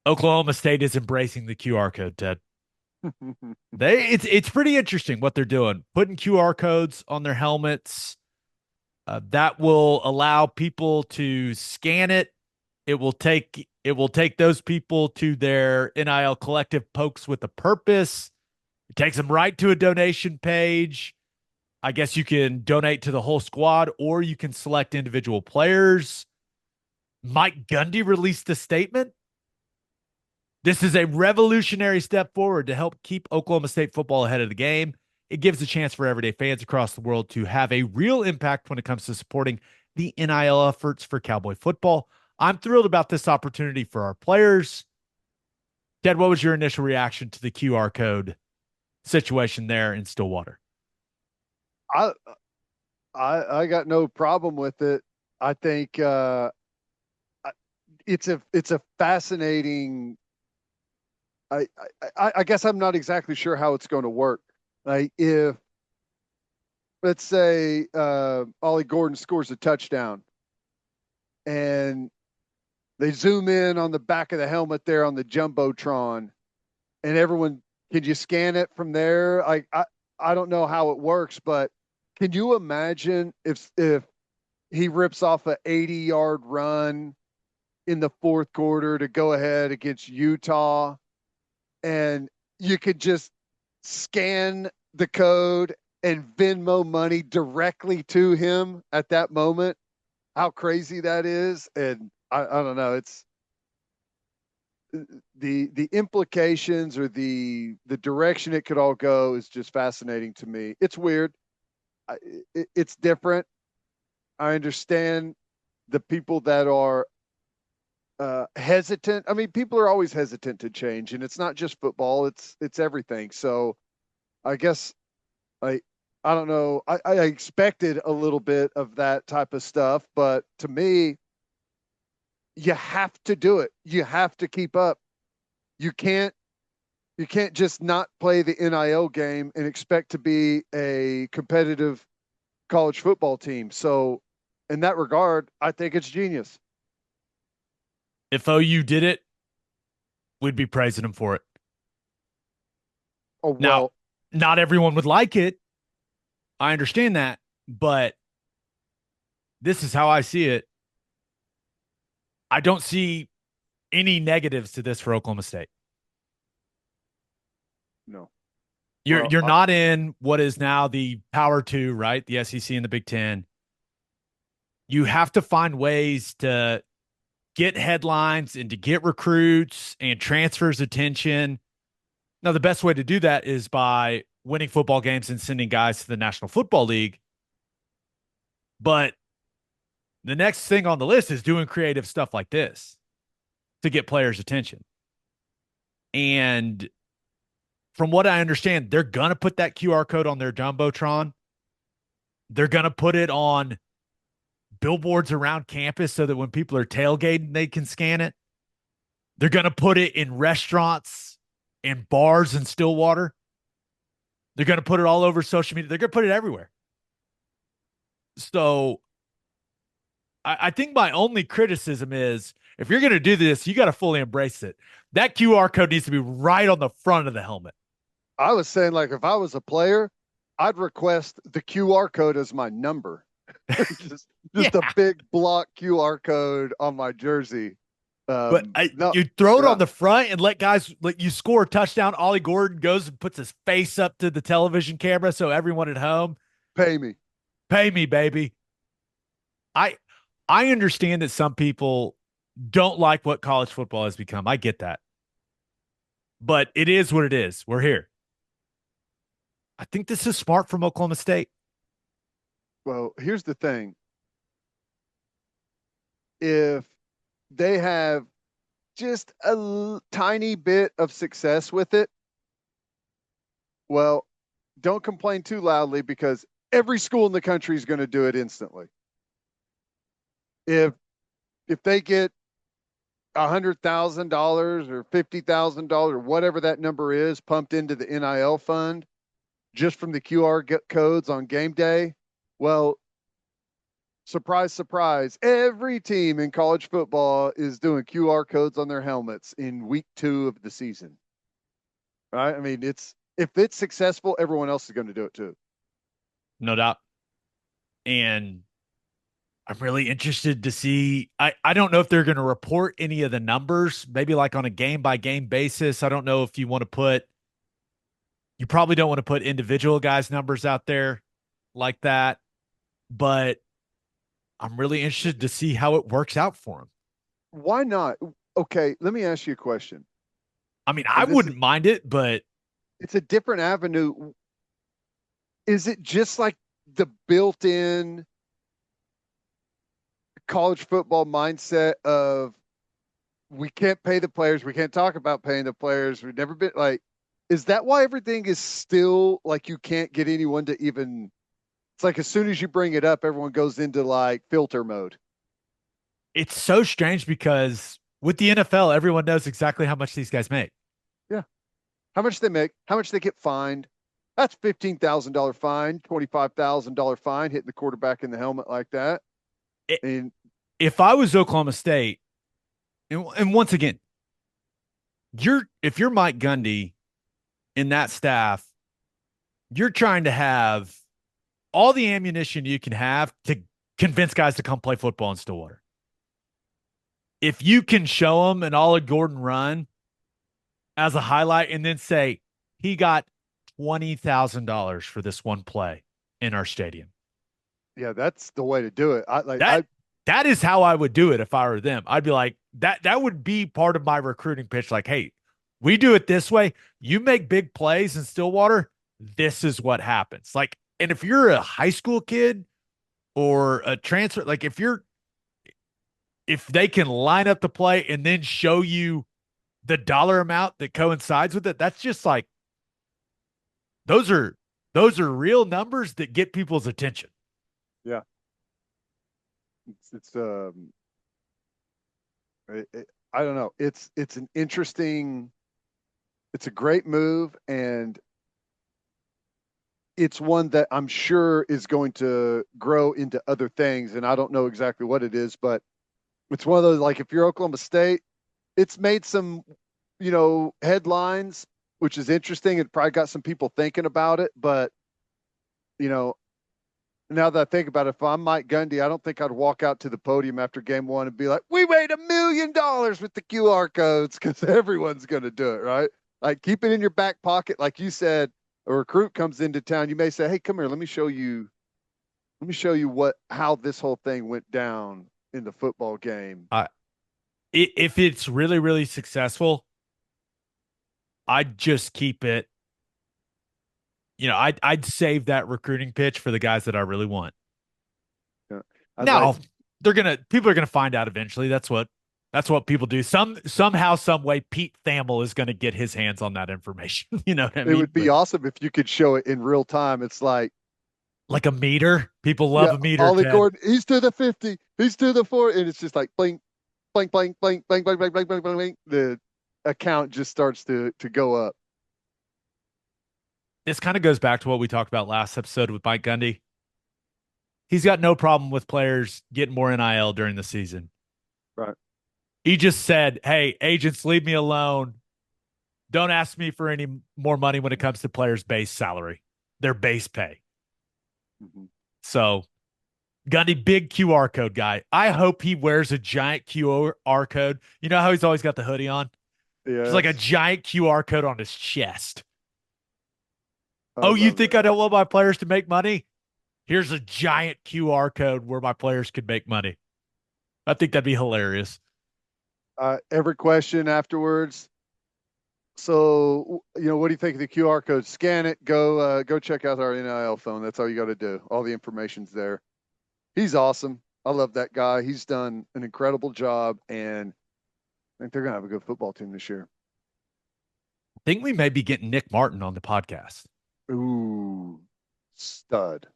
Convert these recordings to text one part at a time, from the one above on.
Oklahoma State is embracing the QR code, Ted. It's pretty interesting what they're doing, putting QR codes on their helmets. That will allow people to scan it. It will take those people to their NIL collective pokes with a purpose. It takes them right to a donation page. I guess you can donate to the whole squad or you can select individual players. Mike Gundy released a statement. This is a revolutionary step forward to help keep Oklahoma State football ahead of the game. It gives a chance for everyday fans across the world to have a real impact when it comes to supporting the NIL efforts for Cowboy football. I'm thrilled about this opportunity for our players. Ted, what was your initial reaction to the QR code situation there in Stillwater? I I got no problem with it. I think it's a fascinating. I guess I'm not exactly sure how it's going to work. Like if let's say Ollie Gordon scores a touchdown and they zoom in on the back of the helmet there on the jumbotron, and everyone can you scan it from there? I don't know how it works, but can you imagine if he rips off a 80-yard run in the fourth quarter to go ahead against Utah, and you could just scan the code and Venmo money directly to him at that moment? How crazy that is. And I don't know. It's the implications or the direction it could all go is just fascinating to me. It's weird. It's different. I understand the people that are hesitant. I mean, people are always hesitant to change, and it's not just football; it's everything. So, I guess I I don't know. I expected a little bit of that type of stuff, but to me, you have to do it. You have to keep up. You can't you can't just not play the NIL game and expect to be a competitive college football team. So, in that regard, I think it's genius. If OU did it, we'd be praising them for it. Oh Now, well, not everyone would like it. I understand that, but this is how I see it. I don't see any negatives to this for Oklahoma State. no. You're Well, you're not in what is now the Power Two, right? The SEC and the Big Ten. You have to find ways to get headlines and to get recruits and transfers attention. Now, the best way to do that is by winning football games and sending guys to the National Football League. But the next thing on the list is doing creative stuff like this to get players' attention. And from what I understand, they're going to put that QR code on their Jumbotron. They're going to put it on billboards around campus so that when people are tailgating, they can scan it. They're going to put it in restaurants and bars in Stillwater. They're going to put it all over social media. They're going to put it everywhere. So I think my only criticism is if you're going to do this, you got to fully embrace it. That QR code needs to be right on the front of the helmet. I was saying like if I was a player, I'd request the QR code as my number. just Yeah. just a big block QR code on my jersey. But No, you throw it yeah, on the front and let guys, like you score a touchdown. Ollie Gordon goes and puts his face up to the television camera so everyone at home, pay me. pay me, baby. I I understand that some people don't like what college football has become. I get that. But it is what it is. We're here. I think this is smart from Oklahoma State. Well, here's the thing. If they have just a tiny bit of success with it, well, don't complain too loudly because every school in the country is going to do it instantly. If if they get $100,000 or $50,000 or whatever that number is pumped into the NIL fund just from the QR codes on game day, well, surprise, surprise, every team in college football is doing QR codes on their helmets in week 2 of the season. Right? I mean, it's if it's successful, everyone else is going to do it too. No doubt. And I'm really interested to see. I don't know if they're going to report any of the numbers, maybe like on a game by game basis. I don't know if you want to put, you probably don't want to put individual guys' numbers out there like that, but I'm really interested to see how it works out for them. Why not? Okay, let me ask you a question. I mean, I And this is wouldn't mind it, but it's a different avenue. Is it just like the built-in college football mindset of we can't pay the players, we can't talk about paying the players, we've never been like, is that why everything is still like you can't get anyone to even, it's like as soon as you bring it up, everyone goes into like filter mode. it's so strange because with the NFL, everyone knows exactly how much these guys make. Yeah. How much they make, how much they get fined. That's $15,000 fine, $25,000 fine, hitting the quarterback in the helmet like that. It, And if I was Oklahoma State, and once again, if you're Mike Gundy in that staff, you're trying to have all the ammunition you can have to convince guys to come play football in Stillwater. If you can show them an Olive Gordon run as a highlight and then say he got $20,000 for this one play in our stadium. yeah, that's the way to do it. I like That I that is how I would do it if I were them. I'd be like, that would be part of my recruiting pitch. Like, hey, we do it this way. You make big plays in Stillwater, this is what happens. Like, and if you're a high school kid or a transfer, like if they can line up the play and then show you the dollar amount that coincides with it, that's just like those are real numbers that get people's attention. yeah, it's I don't know. It's an interesting, it's a great move, and it's one that I'm sure is going to grow into other things. And I don't know exactly what it is, but it's one of those like if you're Oklahoma State, it's made some, headlines, which is interesting. It probably got some people thinking about it, but you know, now that I think about it, if I'm Mike Gundy, I don't think I'd walk out to the podium after game one and be like, "We made $1 million with the QR codes," because everyone's going to do it, right? Like keep it in your back pocket, like you said. A recruit comes into town, you may say, "Hey, come here, let me show you. Let me show you what how this whole thing went down in the football game." I if it's really, really successful, I'd just keep it. I'd save that recruiting pitch for the guys that I really want. Yeah. I'd like, Now, people are gonna find out eventually. That's what people do. Somehow, some way, Pete Thamel is gonna get his hands on that information. You know what I it mean? would be But awesome if you could show it in real time. It's like, like a meter, people love yeah, a meter, Ollie Ted. Gordon, he's to the 50, he's to the 4, and it's just like blink, blink, blink, blink, blink, blink, blink, blink, blink, blink, blink. The account just starts to go up. This kind of goes back to what we talked about last episode with Mike Gundy. He's got no problem with players getting more NIL during the season. Right. He just said, "Hey, agents, leave me alone. Don't ask me for any more money when it comes to players' base salary, their base pay." Mm-hmm. So, Gundy, big QR code guy. I hope he wears a giant QR code. You know how he's always got the hoodie on? Just like a Yes. giant QR code on his chest. I Oh, you love think that. I don't want my players to make money? Here's a giant QR code where my players could make money. I think that'd be hilarious. Every question afterwards. So, what do you think of the QR code? Scan it. Go check out our NIL phone. That's all you got to do. All the information's there. He's awesome. I love that guy. He's done an incredible job, and I think they're gonna have a good football team this year. I think we may be getting Nick Martin on the podcast. Ooh, stud.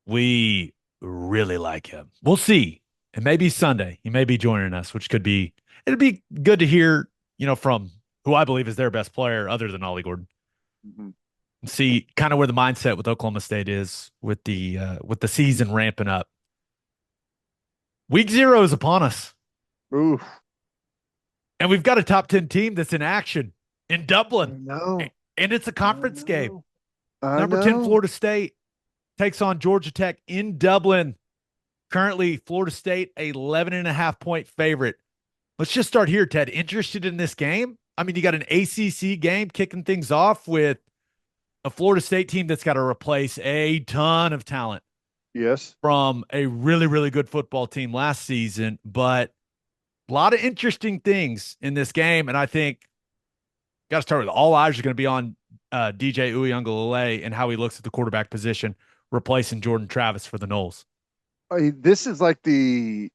We really like him. We'll see. It may be Sunday. He may be joining us, which it'd be good to hear, from who I believe is their best player other than Ollie Gordon. Mm-hmm. See kind of where the mindset with Oklahoma State is with the season ramping up. Week 0 is upon us, Ooh, and we've got a top 10 team that's in action in I Dublin, know. and it's a I conference game. know. I Number 10 know. Florida State takes on Georgia Tech in Dublin. Currently, Florida State, a 11.5 point favorite. Let's just start here, Ted. Interested in this game? I mean, you got an ACC game kicking things off with a Florida State team that's got to replace a ton of talent Yes. from a really, really good football team last season, but a lot of interesting things in this game. And I think got to start with all eyes are going to be on DJ Uyunglele and how he looks at the quarterback position, replacing Jordan Travis for the Knowles. This is like this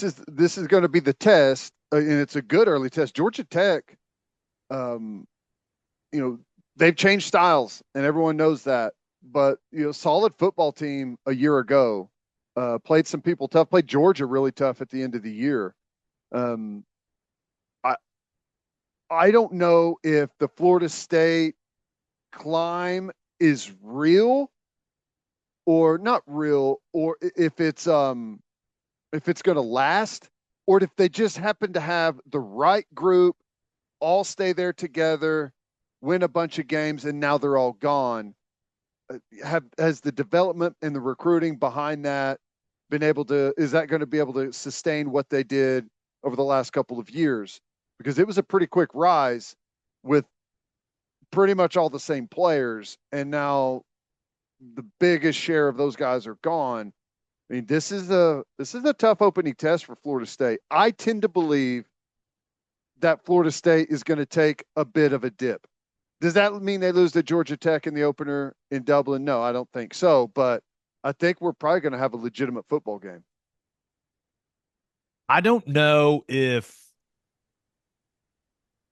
is going to be the test, and it's a good early test. Georgia Tech, um, you know, they've changed styles, and everyone knows that. But solid football team a year ago. Played some people tough. Played Georgia really tough at the end of the year. Um, I I don't know if the Florida State climb is real or not real, or if it's going to last, or if they just happen to have the right group, all stay there together, win a bunch of games, and now they're all gone. Has the development and the recruiting behind that been able to? Is that going to be able to sustain what they did over the last couple of years? Because it was a pretty quick rise with pretty much all the same players, and now the biggest share of those guys are gone. I mean, this is a tough opening test for Florida State. I tend to believe that Florida State is going to take a bit of a dip. Does that mean they lose to Georgia Tech in the opener in Dublin? No, I don't think so. But I think we're probably going to have a legitimate football game. I don't know if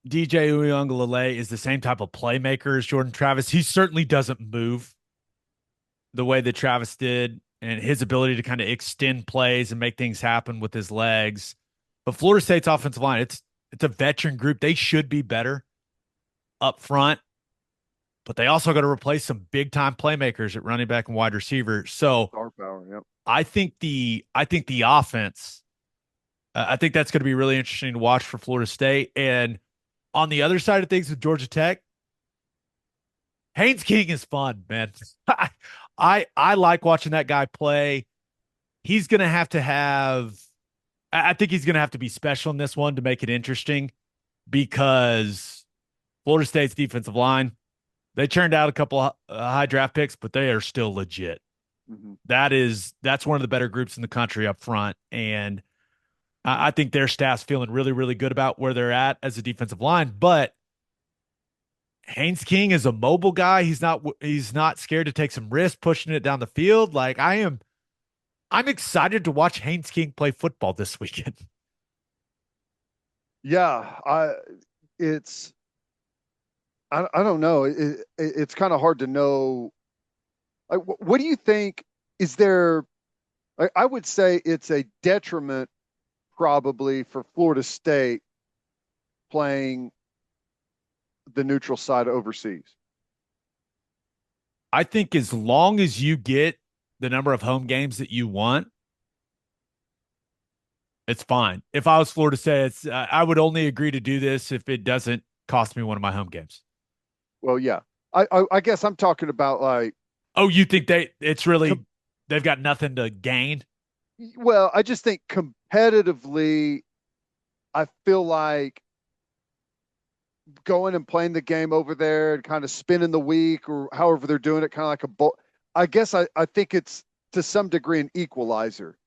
DJ Uyunglele is the same type of playmaker as Jordan Travis. He certainly doesn't move the way that Travis did, and his ability to kind of extend plays and make things happen with his legs. But Florida State's offensive line, it's a veteran group. They should be better up front, but they also got to replace some big time playmakers at running back and wide receiver. So Star power, yep. I think the offense, I think that's going to be really interesting to watch for Florida State. And on the other side of things with Georgia Tech, Haynes King is fun, man. I like watching that guy play. He's going to have to have. I think he's going to have to be special in this one to make it interesting because Florida State's defensive line, they churned out a couple high draft picks, but they are still legit. Mm-hmm. That's one of the better groups in the country up front, and I think their staff's feeling really, really good about where they're at as a defensive line. But Haynes King is a mobile guy. He's not scared to take some risks pushing it down the field. Like I'm excited to watch Haynes King play football this weekend. Yeah, it's I don't know. It's kind of hard to know. Like, what do you think? Is there? I would say it's a detriment probably for Florida State playing the neutral side overseas. I think as long as you get the number of home games that you want, it's fine. If I was Florida State, I would only agree to do this if it doesn't cost me one of my home games. Well, yeah. I guess I'm talking about like. Oh, you think it's really they've got nothing to gain? Well, I just think competitively, I feel like going and playing the game over there and kind of spinning the week or however they're doing it, kind of like a bowl. I guess I think it's to some degree an equalizer.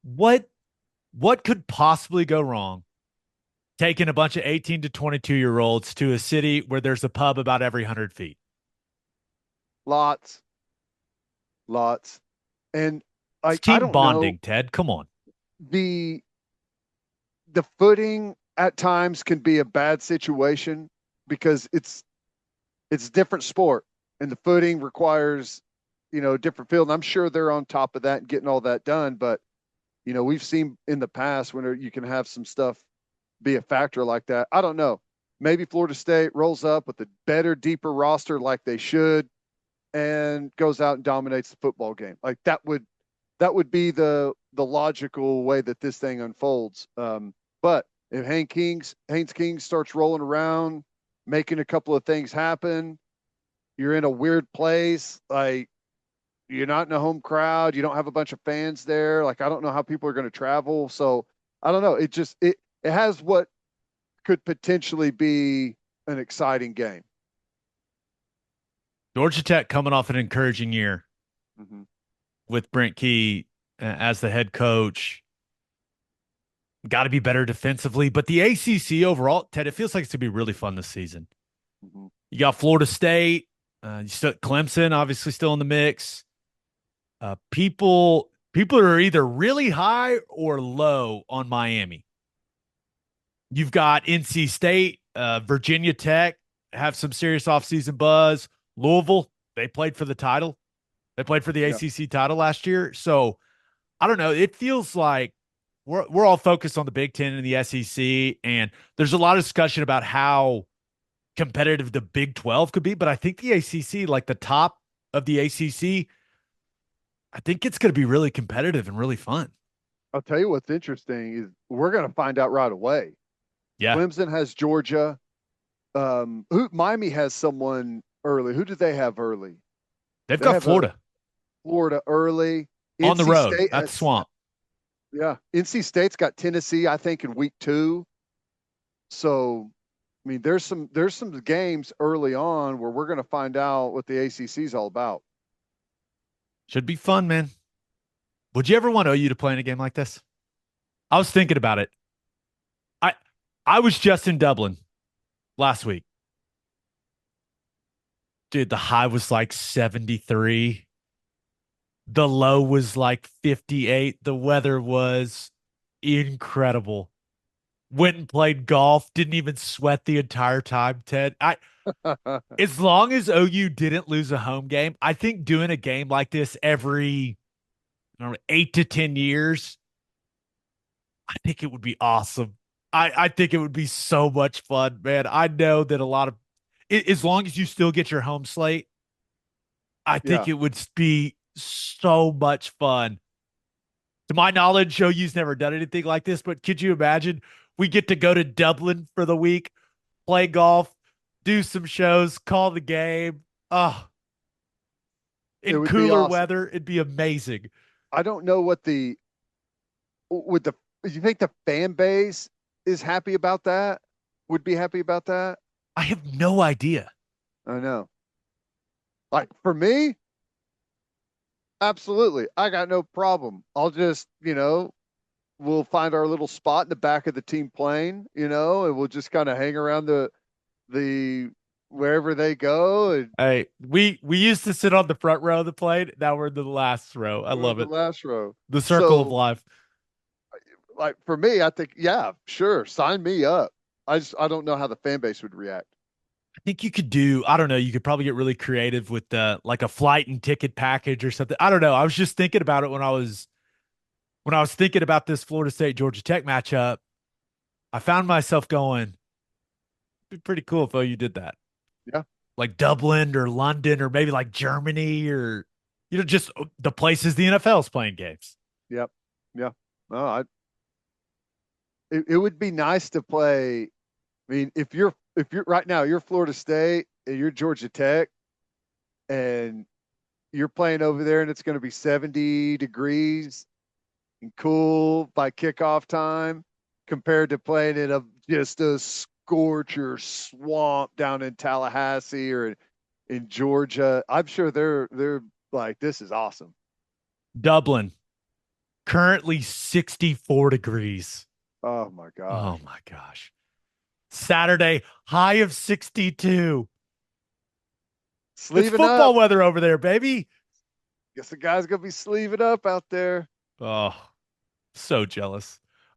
What could possibly go wrong taking a bunch of 18 to 22-year-olds to a city where there's a pub about every 100 feet? Lots, lots. And It's I team don't know, bonding, Ted. Come on. the the footing at times can be a bad situation because it's different sport and the footing requires, different field. And I'm sure they're on top of that and getting all that done. But, we've seen in the past when you can have some stuff be a factor like that. I don't know. maybe Florida State rolls up with a better, deeper roster like they should, and goes out and dominates the football game. Like that would be the logical way that this thing unfolds. But if Haynes King starts rolling around, making a couple of things happen, you're in a weird place. Like you're not in a home crowd. You don't have a bunch of fans there. Like I don't know how people are going to travel. So I don't know. It has what could potentially be an exciting game. Georgia Tech coming off an encouraging year Mm-hmm. with Brent Key as the head coach. Got to be better defensively, but the ACC overall, Ted, it feels like it's gonna be really fun this season. Mm-hmm. You got Florida State, Clemson, obviously still in the mix. People are either really high or low on Miami. You've got NC State, Virginia Tech have some serious offseason buzz. Louisville, they played for the title. They played for the Yeah. ACC title last year. So I don't know. It feels like we're all focused on the Big Ten and the SEC, and there's a lot of discussion about how competitive the Big 12 could be. But I think the ACC, like the top of the ACC, I think it's going to be really competitive and really fun. I'll tell you what's interesting is we're going to find out right away. Yeah, Clemson has Georgia. Who Miami has someone early. Who did they have early? they've They got have a Florida Florida early. on the NC road State at the has Swamp. yeah. NC State's got Tennessee, I think, in week 2. So I mean, there's some games early on where we're going to find out what the ACC is all about. Should be fun, man. Would you ever want OU to play in a game like this? I was thinking about it. I I was just in Dublin last week. Dude, the high was like 73. The low was like 58. The weather was incredible. Went and played golf, didn't even sweat the entire time, Ted. As long as OU didn't lose a home game, I think doing a game like this every, I don't know, 8 to 10 years, I think it would be awesome. I think it would be so much fun, man. I know that a lot of, as long as you still get your home slate, I think Yeah. it would be so much fun. To my knowledge, OU's never done anything like this, but could you imagine we get to go to Dublin for the week, play golf, do some shows, call the game. Oh, It in would be cooler awesome. weather, it'd be amazing. I don't know what the would the you think the fan base is happy about that? Would be happy about that? I have no idea. I know. Like for me, absolutely. I got no problem. I'll just, we'll find our little spot in the back of the team plane, and we'll just kind of hang around the wherever they go, and Hey, we used to sit on the front row of the plane. Now we're in the last row. I we're in love the it. last row. The circle of So, life. like for me, I think, yeah, sure, sign me up. I don't know how the fan base would react. I think you could do, I don't know, you could probably get really creative with like a flight and ticket package or something. I don't know. I was just thinking about it when I was thinking about this Florida State Georgia Tech matchup. I found myself going, it'd be pretty cool if OU did that. Yeah. Like Dublin or London or maybe like Germany or just the places the NFL's playing games. Yep. Yeah. No, it would be nice to play. I mean, if you're right now, you're Florida State and you're Georgia Tech and you're playing over there and it's going to be 70 degrees and cool by kickoff time compared to playing in just a scorcher swamp down in Tallahassee or in Georgia. I'm sure they're like, this is awesome. Dublin, currently 64 degrees. Oh my Oh gosh. my gosh. Saturday, high of 62. It's Sleeving up. football weather over there, baby. Guess the guy's gonna be sleeving up out there. Oh, so jealous.